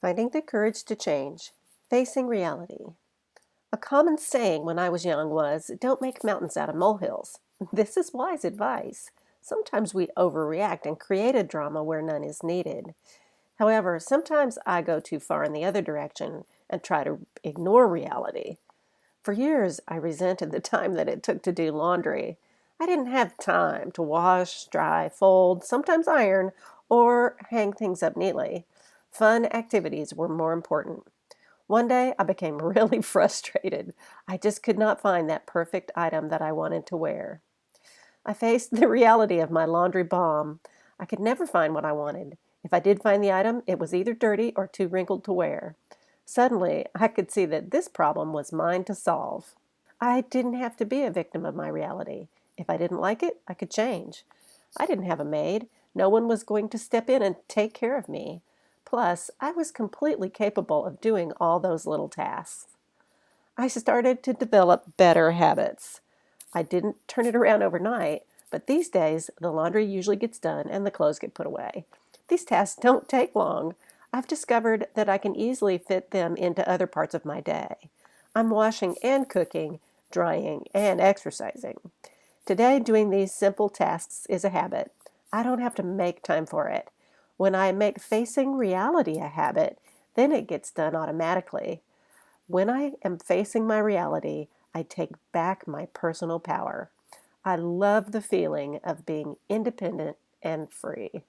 Finding the courage to change, facing reality. A common saying when I was young was, "Don't make mountains out of molehills." This is wise advice. Sometimes we overreact and create a drama where none is needed. However, sometimes I go too far in the other direction and try to ignore reality. For years, I resented the time that it took to do laundry. I didn't have time to wash, dry, fold, sometimes iron, or hang things up neatly. Fun activities were more important. One day, I became really frustrated. I just could not find that perfect item that I wanted to wear. I faced the reality of my laundry bomb. I could never find what I wanted. If I did find the item, it was either dirty or too wrinkled to wear. Suddenly, I could see that this problem was mine to solve. I didn't have to be a victim of my reality. If I didn't like it, I could change. I didn't have a maid. No one was going to step in and take care of me. Plus, I was completely capable of doing all those little tasks. I started to develop better habits. I didn't turn it around overnight, but these days the laundry usually gets done and the clothes get put away. These tasks don't take long. I've discovered that I can easily fit them into other parts of my day. I'm washing and cooking, drying and exercising. Today, doing these simple tasks is a habit. I don't have to make time for it. When I make facing reality a habit, then it gets done automatically. When I am facing my reality, I take back my personal power. I love the feeling of being independent and free.